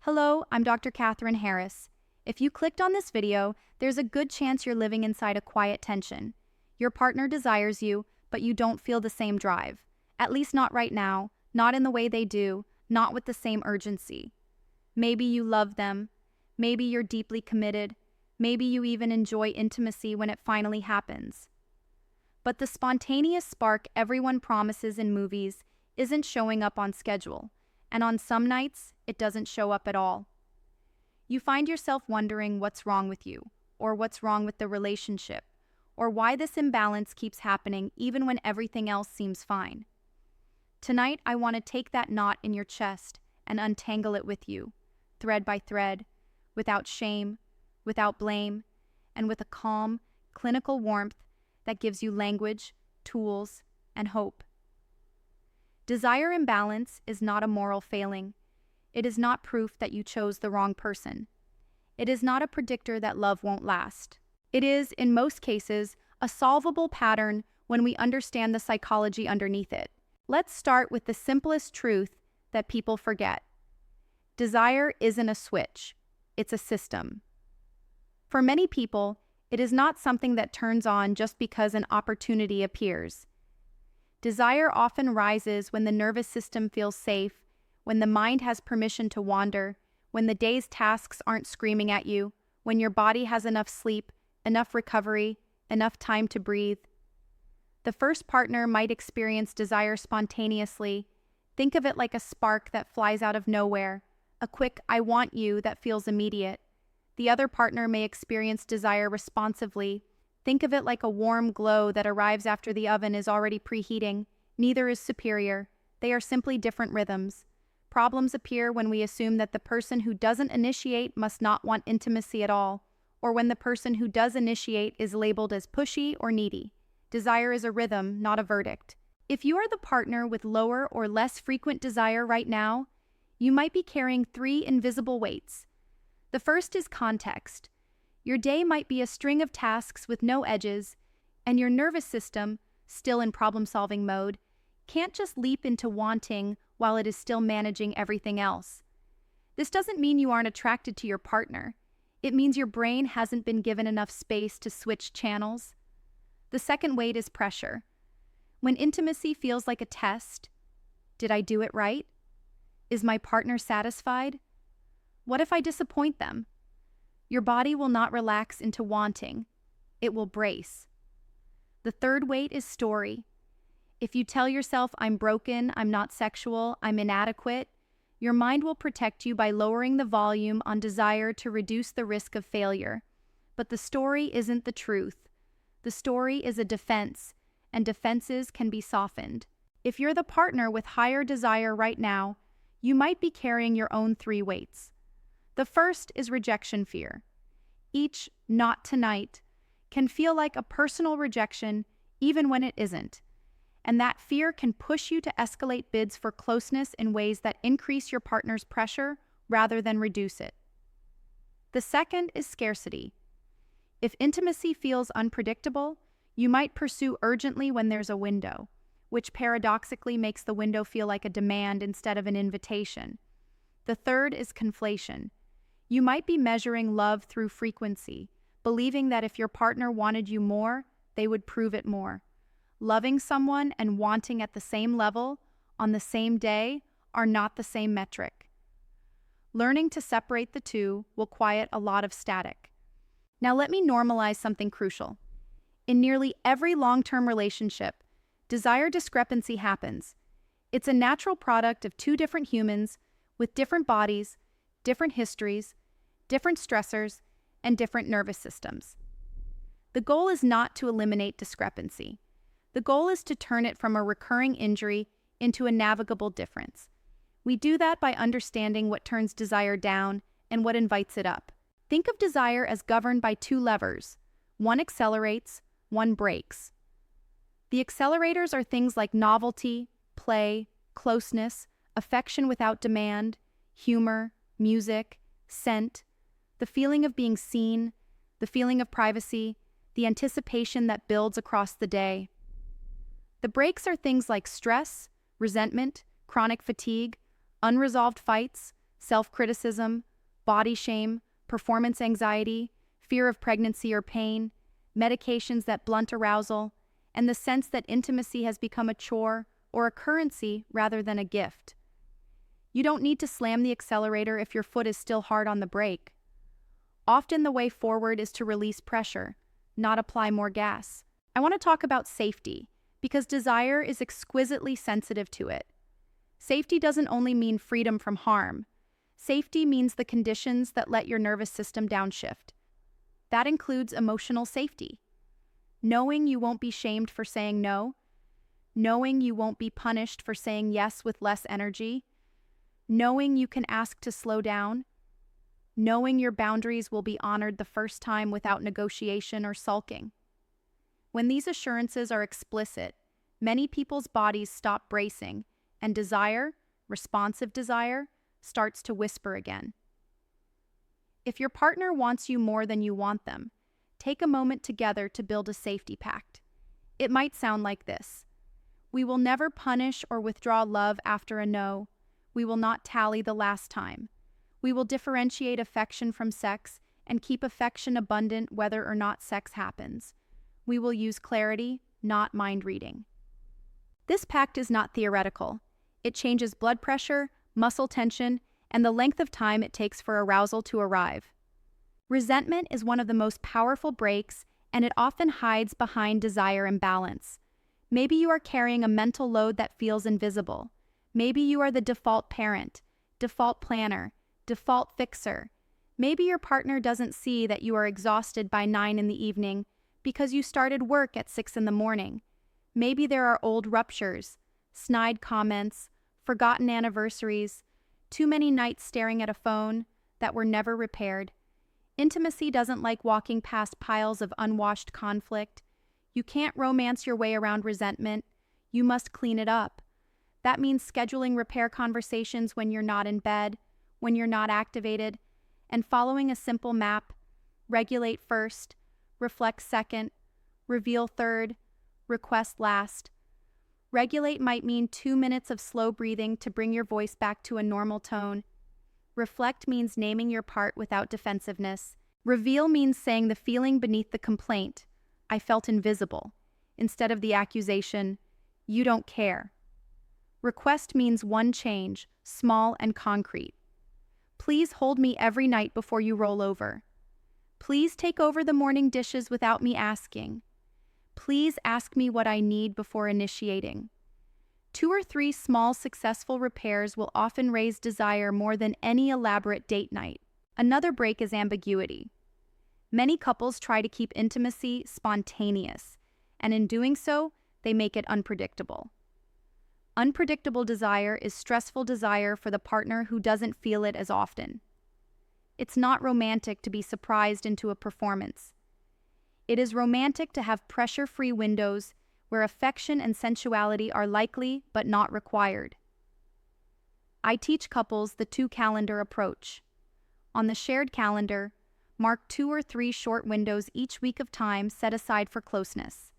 Hello, I'm Dr. Katherine Harris. If you clicked on this video, there's a good chance you're living inside a quiet tension. Your partner desires you, but you don't feel the same drive. At least not right now, not in the way they do, not with the same urgency. Maybe you love them. Maybe you're deeply committed. Maybe you even enjoy intimacy when it finally happens. But the spontaneous spark everyone promises in movies isn't showing up on schedule, and on some nights, it doesn't show up at all. You find yourself wondering what's wrong with you, or what's wrong with the relationship, or why this imbalance keeps happening even when everything else seems fine. Tonight, I want to take that knot in your chest and untangle it with you, thread by thread, without shame, without blame, and with a calm, clinical warmth that gives you language, tools, and hope. Desire imbalance is not a moral failing. It is not proof that you chose the wrong person. It is not a predictor that love won't last. It is, in most cases, a solvable pattern when we understand the psychology underneath it. Let's start with the simplest truth that people forget. Desire isn't a switch, it's a system. For many people, it is not something that turns on just because an opportunity appears. Desire often rises when the nervous system feels safe, when the mind has permission to wander, when the day's tasks aren't screaming at you, when your body has enough sleep, enough recovery, enough time to breathe. The first partner might experience desire spontaneously. Think of it like a spark that flies out of nowhere, a quick "I want you" that feels immediate. The other partner may experience desire responsively. Think of it like a warm glow that arrives after the oven is already preheating. Neither is superior. They are simply different rhythms. Problems appear when we assume that the person who doesn't initiate must not want intimacy at all, or when the person who does initiate is labeled as pushy or needy. Desire is a rhythm, not a verdict. If you are the partner with lower or less frequent desire right now, you might be carrying 3 invisible weights. The first is context. Your day might be a string of tasks with no edges, and your nervous system, still in problem-solving mode, can't just leap into wanting while it is still managing everything else. This doesn't mean you aren't attracted to your partner. It means your brain hasn't been given enough space to switch channels. The second weight is pressure. When intimacy feels like a test, did I do it right? Is my partner satisfied? What if I disappoint them? Your body will not relax into wanting. It will brace. The third weight is story. If you tell yourself, "I'm broken, I'm not sexual, I'm inadequate," your mind will protect you by lowering the volume on desire to reduce the risk of failure. But the story isn't the truth. The story is a defense, and defenses can be softened. If you're the partner with higher desire right now, you might be carrying your own 3 weights. The first is rejection fear. Each "not tonight" can feel like a personal rejection even when it isn't. And that fear can push you to escalate bids for closeness in ways that increase your partner's pressure rather than reduce it. The second is scarcity. If intimacy feels unpredictable, you might pursue urgently when there's a window, which paradoxically makes the window feel like a demand instead of an invitation. The third is conflation. You might be measuring love through frequency, believing that if your partner wanted you more, they would prove it more. Loving someone and wanting at the same level, on the same day, are not the same metric. Learning to separate the two will quiet a lot of static. Now let me normalize something crucial. In nearly every long-term relationship, desire discrepancy happens. It's a natural product of 2 different humans with different bodies, different histories, different stressors, and different nervous systems. The goal is not to eliminate discrepancy. The goal is to turn it from a recurring injury into a navigable difference. We do that by understanding what turns desire down and what invites it up. Think of desire as governed by 2 levers. One accelerates, one brakes. The accelerators are things like novelty, play, closeness, affection without demand, humor, music, scent, the feeling of being seen, the feeling of privacy, the anticipation that builds across the day. The brakes are things like stress, resentment, chronic fatigue, unresolved fights, self-criticism, body shame, performance anxiety, fear of pregnancy or pain, medications that blunt arousal, and the sense that intimacy has become a chore or a currency rather than a gift. You don't need to slam the accelerator if your foot is still hard on the brake. Often the way forward is to release pressure, not apply more gas. I want to talk about safety, because desire is exquisitely sensitive to it. Safety doesn't only mean freedom from harm. Safety means the conditions that let your nervous system downshift. That includes emotional safety. Knowing you won't be shamed for saying no, knowing you won't be punished for saying yes with less energy, knowing you can ask to slow down, knowing your boundaries will be honored the first time without negotiation or sulking. When these assurances are explicit, many people's bodies stop bracing, and desire, responsive desire, starts to whisper again. If your partner wants you more than you want them, take a moment together to build a safety pact. It might sound like this. We will never punish or withdraw love after a no. We will not tally the last time. We will differentiate affection from sex and keep affection abundant whether or not sex happens. We will use clarity, not mind reading. This pact is not theoretical. It changes blood pressure, muscle tension, and the length of time it takes for arousal to arrive. Resentment is one of the most powerful brakes, and it often hides behind desire imbalance. Maybe you are carrying a mental load that feels invisible. Maybe you are the default parent, default planner, default fixer. Maybe your partner doesn't see that you are exhausted by 9 in the evening because you started work at 6 in the morning. Maybe there are old ruptures, snide comments, forgotten anniversaries, too many nights staring at a phone that were never repaired. Intimacy doesn't like walking past piles of unwashed conflict. You can't romance your way around resentment. You must clean it up. That means scheduling repair conversations when you're not in bed, when you're not activated, and following a simple map: regulate first, reflect second, reveal third, request last. Regulate might mean 2 minutes of slow breathing to bring your voice back to a normal tone. Reflect means naming your part without defensiveness. Reveal means saying the feeling beneath the complaint, I felt invisible, instead of the accusation, you don't care. Request means one change, small and concrete. Please hold me every night before you roll over. Please take over the morning dishes without me asking. Please ask me what I need before initiating. 2 or 3 small successful repairs will often raise desire more than any elaborate date night. Another break is ambiguity. Many couples try to keep intimacy spontaneous, and in doing so, they make it unpredictable. Unpredictable desire is stressful desire for the partner who doesn't feel it as often. It's not romantic to be surprised into a performance. It is romantic to have pressure-free windows where affection and sensuality are likely but not required. I teach couples the 2-calendar approach. On the shared calendar, mark 2 or 3 short windows each week of time set aside for closeness.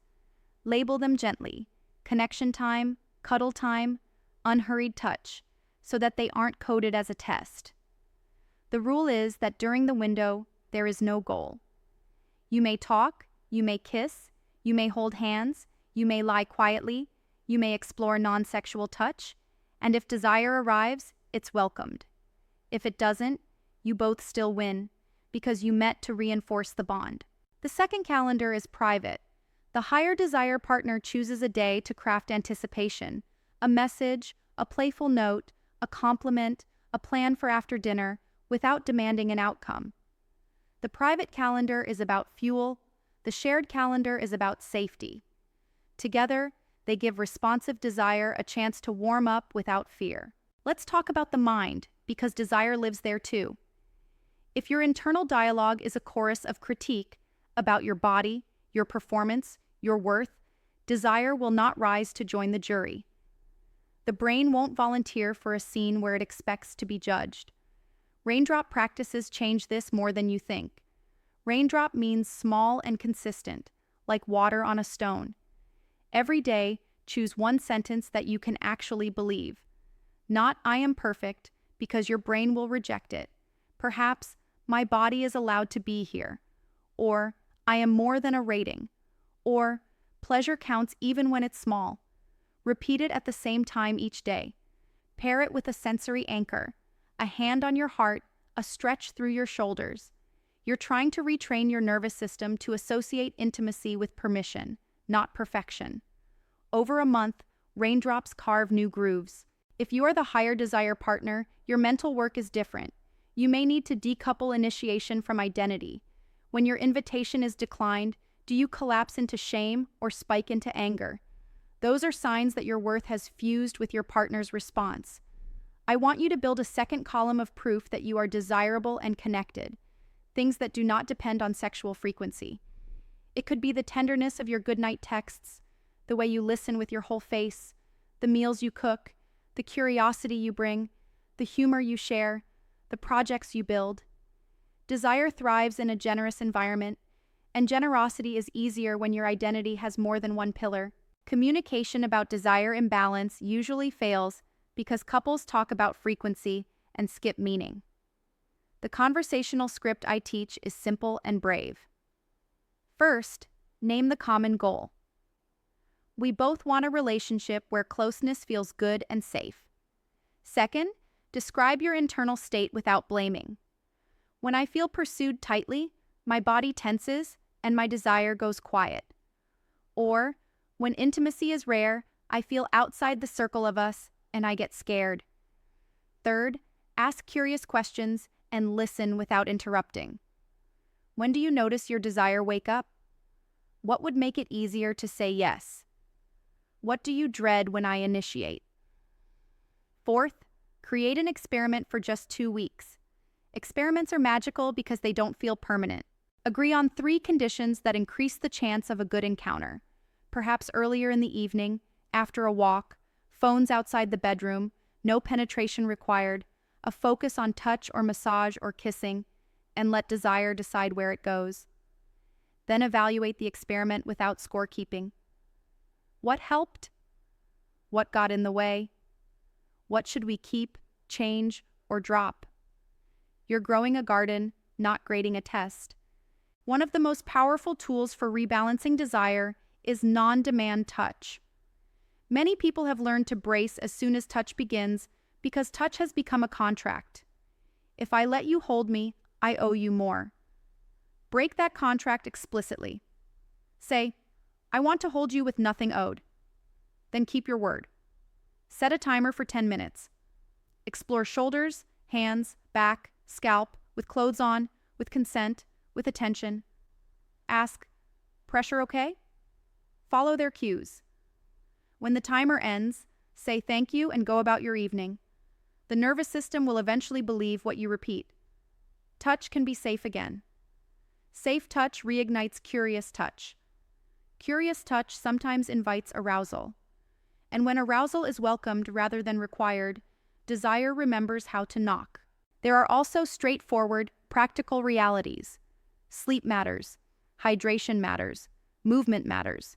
Label them gently: connection time, cuddle time, unhurried touch, so that they aren't coded as a test. The rule is that during the window, there is no goal. You may talk, you may kiss, you may hold hands, you may lie quietly, you may explore non-sexual touch, and if desire arrives, it's welcomed. If it doesn't, you both still win, because you met to reinforce the bond. The second calendar is private. The higher desire partner chooses a day to craft anticipation, a message, a playful note, a compliment, a plan for after dinner, without demanding an outcome. The private calendar is about fuel. The shared calendar is about safety. Together, they give responsive desire a chance to warm up without fear. Let's talk about the mind, because desire lives there too. If your internal dialogue is a chorus of critique about your body, your performance, your worth, desire will not rise to join the jury. The brain won't volunteer for a scene where it expects to be judged. Raindrop practices change this more than you think. Raindrop means small and consistent, like water on a stone. Every day, choose one sentence that you can actually believe. Not "I am perfect," because your brain will reject it. Perhaps, my body is allowed to be here. Or, I am more than a rating. Or, pleasure counts even when it's small. Repeat it at the same time each day. Pair it with a sensory anchor, a hand on your heart, a stretch through your shoulders. You're trying to retrain your nervous system to associate intimacy with permission, not perfection. Over a month, raindrops carve new grooves. If you are the higher desire partner, your mental work is different. You may need to decouple initiation from identity. When your invitation is declined, do you collapse into shame or spike into anger? Those are signs that your worth has fused with your partner's response. I want you to build a second column of proof that you are desirable and connected, things that do not depend on sexual frequency. It could be the tenderness of your goodnight texts, the way you listen with your whole face, the meals you cook, the curiosity you bring, the humor you share, the projects you build. Desire thrives in a generous environment, and generosity is easier when your identity has more than one pillar. Communication about desire imbalance usually fails because couples talk about frequency and skip meaning. The conversational script I teach is simple and brave. First, name the common goal. We both want a relationship where closeness feels good and safe. Second, describe your internal state without blaming. When I feel pursued tightly, my body tenses and my desire goes quiet. Or, when intimacy is rare, I feel outside the circle of us and I get scared. Third, ask curious questions and listen without interrupting. When do you notice your desire wake up? What would make it easier to say yes? What do you dread when I initiate? Fourth, create an experiment for just 2 weeks. Experiments are magical because they don't feel permanent. Agree on 3 conditions that increase the chance of a good encounter. Perhaps earlier in the evening, after a walk, phones outside the bedroom, no penetration required, a focus on touch or massage or kissing, and let desire decide where it goes. Then evaluate the experiment without scorekeeping. What helped? What got in the way? What should we keep, change, or drop? You're growing a garden, not grading a test. One of the most powerful tools for rebalancing desire is non-demand touch. Many people have learned to brace as soon as touch begins because touch has become a contract. If I let you hold me, I owe you more. Break that contract explicitly. Say, I want to hold you with nothing owed. Then keep your word. Set a timer for 10 minutes. Explore shoulders, hands, back, scalp, with clothes on, with consent, with attention. Ask, pressure okay? Follow their cues. When the timer ends, say thank you and go about your evening. The nervous system will eventually believe what you repeat. Touch can be safe again. Safe touch reignites curious touch. Curious touch sometimes invites arousal. And when arousal is welcomed rather than required, desire remembers how to knock. There are also straightforward, practical realities. Sleep matters. Hydration matters. Movement matters.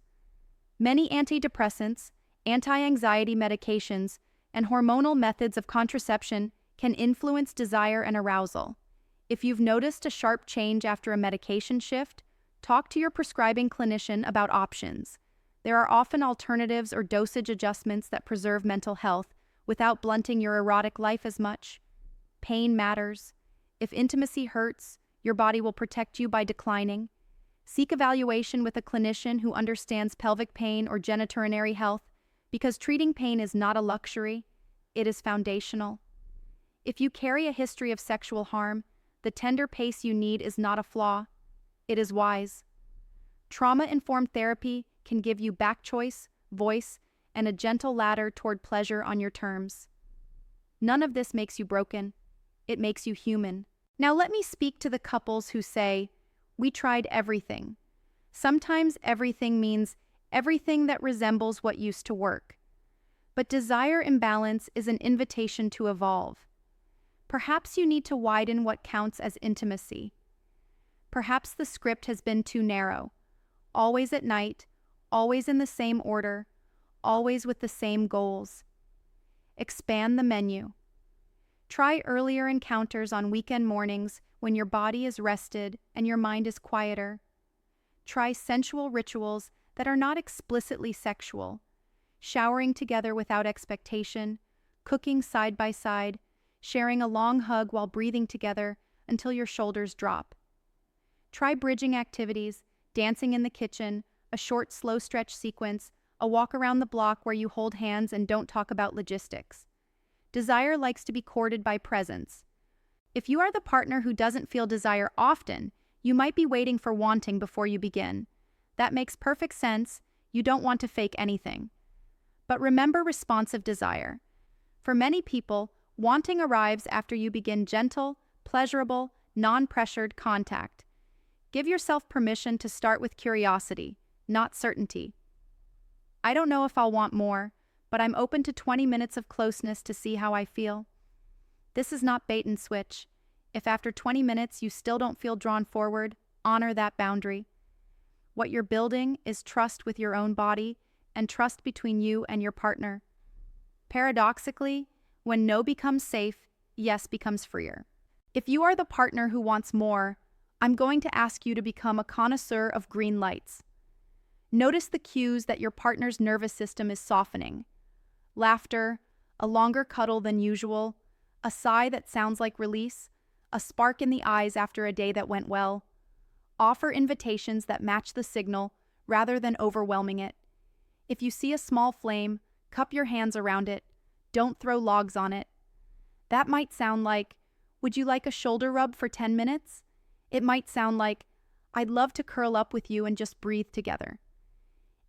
Many antidepressants, anti-anxiety medications, and hormonal methods of contraception can influence desire and arousal. If you've noticed a sharp change after a medication shift, talk to your prescribing clinician about options. There are often alternatives or dosage adjustments that preserve mental health without blunting your erotic life as much. Pain matters. If intimacy hurts, your body will protect you by declining. Seek evaluation with a clinician who understands pelvic pain or genitourinary health, because treating pain is not a luxury, it is foundational. If you carry a history of sexual harm, the tender pace you need is not a flaw, it is wise. Trauma-informed therapy can give you back choice, voice, and a gentle ladder toward pleasure on your terms. None of this makes you broken, it makes you human. Now let me speak to the couples who say, we tried everything. Sometimes everything means everything that resembles what used to work. But desire imbalance is an invitation to evolve. Perhaps you need to widen what counts as intimacy. Perhaps the script has been too narrow. Always at night, always in the same order, always with the same goals. Expand the menu. Try earlier encounters on weekend mornings when your body is rested and your mind is quieter. Try sensual rituals that are not explicitly sexual. Showering together without expectation, cooking side by side, sharing a long hug while breathing together until your shoulders drop. Try bridging activities, dancing in the kitchen, a short slow stretch sequence, a walk around the block where you hold hands and don't talk about logistics. Desire likes to be courted by presence. If you are the partner who doesn't feel desire often, you might be waiting for wanting before you begin. That makes perfect sense. You don't want to fake anything. But remember responsive desire. For many people, wanting arrives after you begin gentle, pleasurable, non-pressured contact. Give yourself permission to start with curiosity, not certainty. I don't know if I'll want more, but I'm open to 20 minutes of closeness to see how I feel. This is not bait and switch. If after 20 minutes you still don't feel drawn forward, honor that boundary. What you're building is trust with your own body and trust between you and your partner. Paradoxically, when no becomes safe, yes becomes freer. If you are the partner who wants more, I'm going to ask you to become a connoisseur of green lights. Notice the cues that your partner's nervous system is softening. Laughter, a longer cuddle than usual, a sigh that sounds like release, a spark in the eyes after a day that went well. Offer invitations that match the signal rather than overwhelming it. If you see a small flame, cup your hands around it. Don't throw logs on it. That might sound like, would you like a shoulder rub for 10 minutes? It might sound like, I'd love to curl up with you and just breathe together.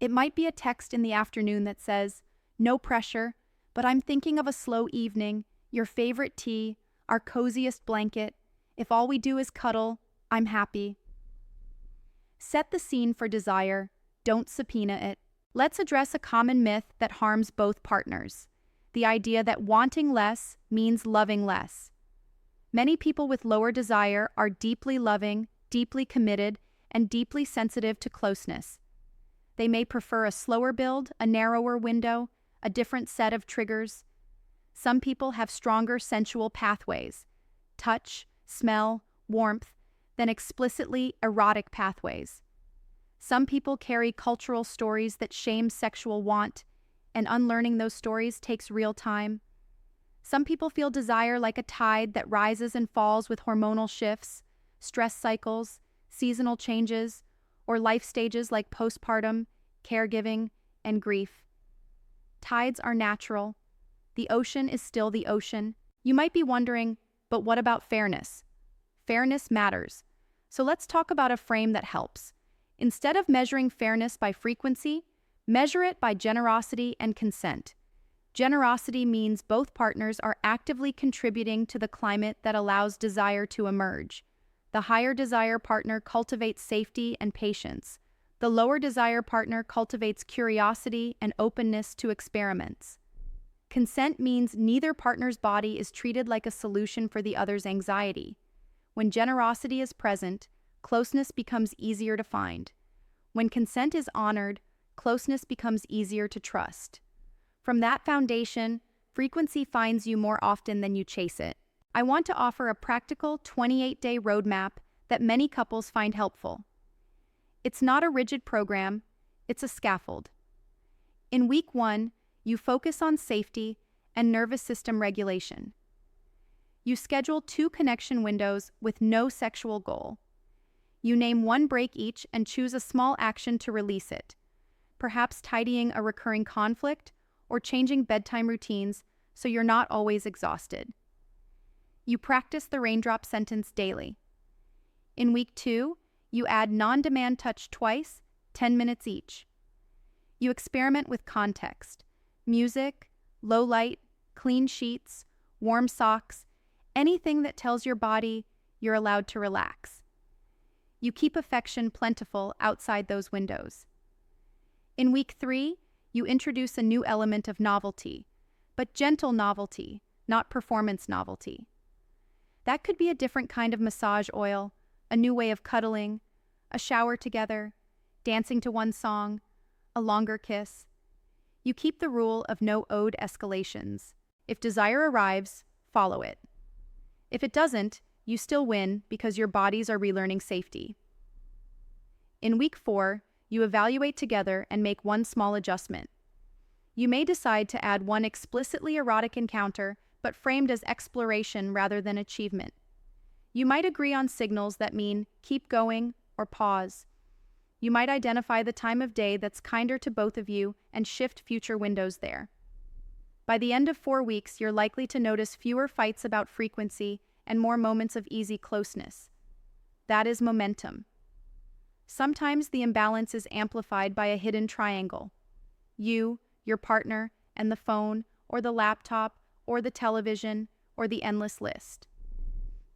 It might be a text in the afternoon that says, no pressure, but I'm thinking of a slow evening, your favorite tea, our coziest blanket. If all we do is cuddle, I'm happy. Set the scene for desire. Don't subpoena it. Let's address a common myth that harms both partners. The idea that wanting less means loving less. Many people with lower desire are deeply loving, deeply committed, and deeply sensitive to closeness. They may prefer a slower build, a narrower window, a different set of triggers. Some people have stronger sensual pathways, touch, smell, warmth, than explicitly erotic pathways. Some people carry cultural stories that shame sexual want, and unlearning those stories takes real time. Some people feel desire like a tide that rises and falls with hormonal shifts, stress cycles, seasonal changes, or life stages like postpartum, caregiving, and grief. Tides are natural. The ocean is still the ocean. You might be wondering, but what about fairness? Fairness matters. So let's talk about a frame that helps. Instead of measuring fairness by frequency, measure it by generosity and consent. Generosity means both partners are actively contributing to the climate that allows desire to emerge. The higher desire partner cultivates safety and patience. The lower desire partner cultivates curiosity and openness to experiments. Consent means neither partner's body is treated like a solution for the other's anxiety. When generosity is present, closeness becomes easier to find. When consent is honored, closeness becomes easier to trust. From that foundation, frequency finds you more often than you chase it. I want to offer a practical 28-day roadmap that many couples find helpful. It's not a rigid program, it's a scaffold. In week 1, you focus on safety and nervous system regulation. You schedule 2 connection windows with no sexual goal. You name 1 break each and choose a small action to release it, perhaps tidying a recurring conflict or changing bedtime routines so you're not always exhausted. You practice the raindrop sentence daily. In week 2, you add non-demand touch twice, 10 minutes each. You experiment with context, music, low light, clean sheets, warm socks, anything that tells your body you're allowed to relax. You keep affection plentiful outside those windows. In week 3, you introduce a new element of novelty, but gentle novelty, not performance novelty. That could be a different kind of massage oil, a new way of cuddling, a shower together, dancing to one song, a longer kiss. You keep the rule of no owed escalations. If desire arrives, follow it. If it doesn't, you still win because your bodies are relearning safety. In week 4, you evaluate together and make one small adjustment. You may decide to add one explicitly erotic encounter, but framed as exploration rather than achievement. You might agree on signals that mean keep going or pause. You might identify the time of day that's kinder to both of you and shift future windows there. By the end of 4 weeks, you're likely to notice fewer fights about frequency and more moments of easy closeness. That is momentum. Sometimes the imbalance is amplified by a hidden triangle. You, your partner, and the phone, or the laptop, or the television, or the endless list.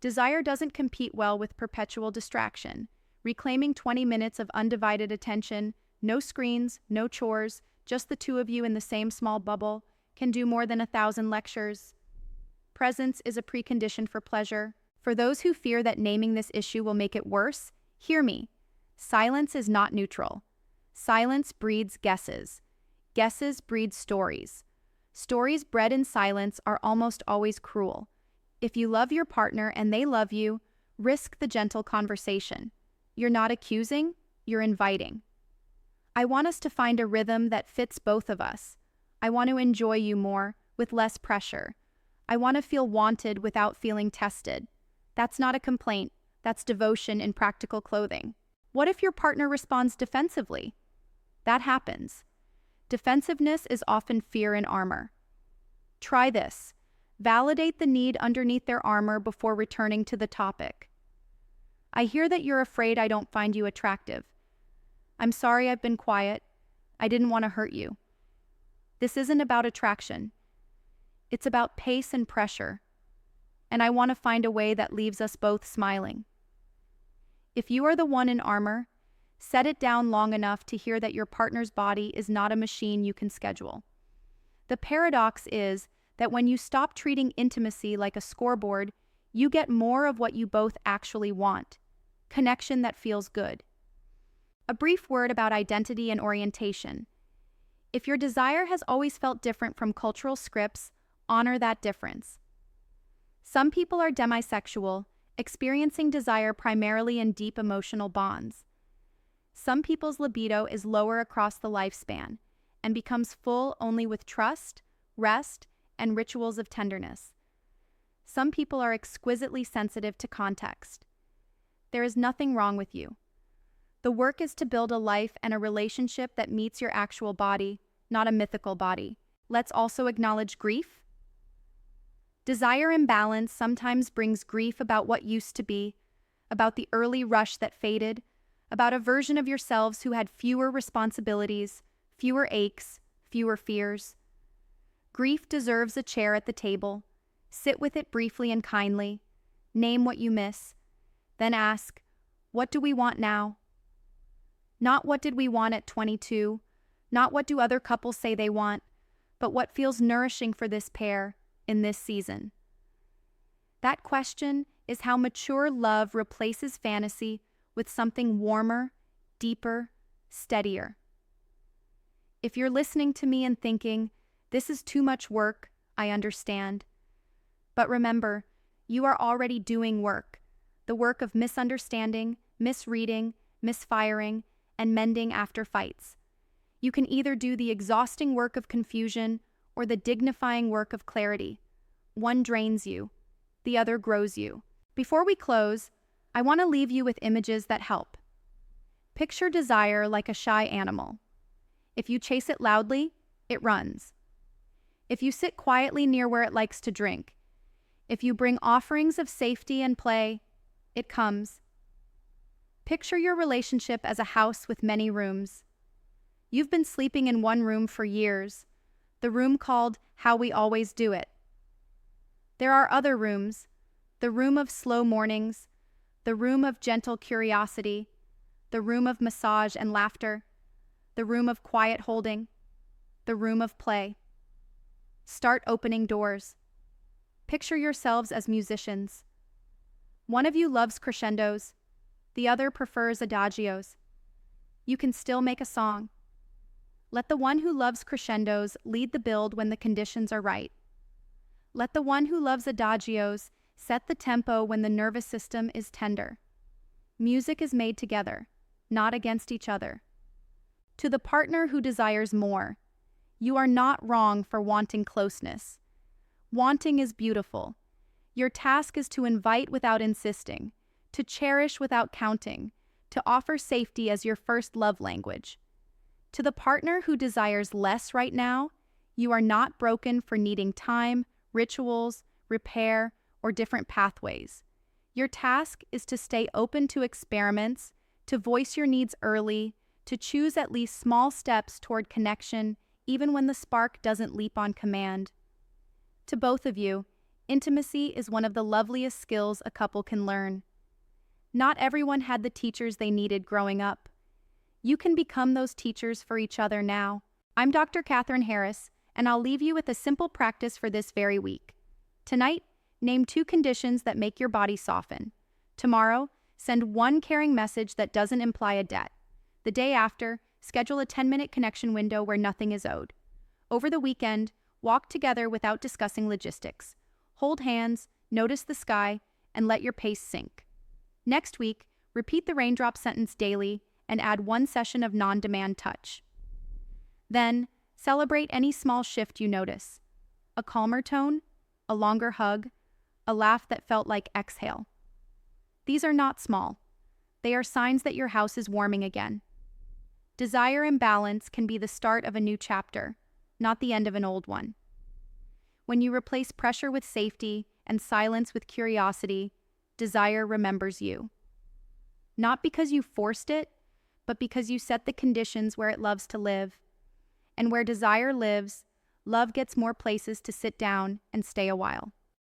Desire doesn't compete well with perpetual distraction. Reclaiming 20 minutes of undivided attention, no screens, no chores, just the two of you in the same small bubble, can do more than 1,000 lectures. Presence is a precondition for pleasure. For those who fear that naming this issue will make it worse, hear me. Silence is not neutral. Silence breeds guesses. Guesses breed stories. Stories bred in silence are almost always cruel. If you love your partner and they love you, risk the gentle conversation. You're not accusing, you're inviting. I want us to find a rhythm that fits both of us. I want to enjoy you more, with less pressure. I want to feel wanted without feeling tested. That's not a complaint, that's devotion in practical clothing. What if your partner responds defensively? That happens. Defensiveness is often fear in armor. Try this. Validate the need underneath their armor before returning to the topic. I hear that you're afraid I don't find you attractive. I'm sorry I've been quiet. I didn't want to hurt you. This isn't about attraction. It's about pace and pressure. And I want to find a way that leaves us both smiling. If you are the one in armor, set it down long enough to hear that your partner's body is not a machine you can schedule. The paradox is that when you stop treating intimacy like a scoreboard, you get more of what you both actually want: connection that feels good. A brief word about identity and orientation. If your desire has always felt different from cultural scripts, honor that difference. Some people are demisexual, experiencing desire primarily in deep emotional bonds. Some people's libido is lower across the lifespan and becomes full only with trust, rest, and rituals of tenderness. Some people are exquisitely sensitive to context. There is nothing wrong with you. The work is to build a life and a relationship that meets your actual body, not a mythical body. Let's also acknowledge grief. Desire imbalance sometimes brings grief about what used to be, about the early rush that faded, about a version of yourselves who had fewer responsibilities, fewer aches, fewer fears. Grief deserves a chair at the table. Sit with it briefly and kindly. Name what you miss. Then ask, what do we want now? Not what did we want at 22, not what do other couples say they want, but what feels nourishing for this pair in this season. That question is how mature love replaces fantasy with something warmer, deeper, steadier. If you're listening to me and thinking, this is too much work, I understand. But remember, you are already doing work. The work of misunderstanding, misreading, misfiring, and mending after fights. You can either do the exhausting work of confusion or the dignifying work of clarity. One drains you, the other grows you. Before we close, I want to leave you with images that help. Picture desire like a shy animal. If you chase it loudly, it runs. If you sit quietly near where it likes to drink, if you bring offerings of safety and play, it comes. Picture your relationship as a house with many rooms. You've been sleeping in one room for years, the room called How We Always Do It. There are other rooms, the room of slow mornings, the room of gentle curiosity, the room of massage and laughter, the room of quiet holding, the room of play. Start opening doors. Picture yourselves as musicians. One of you loves crescendos, the other prefers adagios. You can still make a song. Let the one who loves crescendos lead the build when the conditions are right. Let the one who loves adagios Set the tempo when the nervous system is tender. Music is made together, not against each other. To the partner who desires more, you are not wrong for wanting closeness. Wanting is beautiful. Your task is to invite without insisting, to cherish without counting, to offer safety as your first love language. To the partner who desires less right now, you are not broken for needing time, rituals, repair, or different pathways. Your task is to stay open to experiments, to voice your needs early, to choose at least small steps toward connection, even when the spark doesn't leap on command. To both of you, intimacy is one of the loveliest skills a couple can learn. Not everyone had the teachers they needed growing up. You can become those teachers for each other now. I'm Dr. Catherine Harris, and I'll leave you with a simple practice for this very week. Tonight, name 2 conditions that make your body soften. Tomorrow, send 1 caring message that doesn't imply a debt. The day after, schedule a 10-minute connection window where nothing is owed. Over the weekend, walk together without discussing logistics. Hold hands, notice the sky, and let your pace sink. Next week, repeat the raindrop sentence daily and add 1 session of non-demand touch. Then, celebrate any small shift you notice. A calmer tone, a longer hug, a laugh that felt like exhale. These are not small. They are signs that your house is warming again. Desire imbalance can be the start of a new chapter, not the end of an old one. When you replace pressure with safety and silence with curiosity, desire remembers you. Not because you forced it, but because you set the conditions where it loves to live. And where desire lives, love gets more places to sit down and stay a while.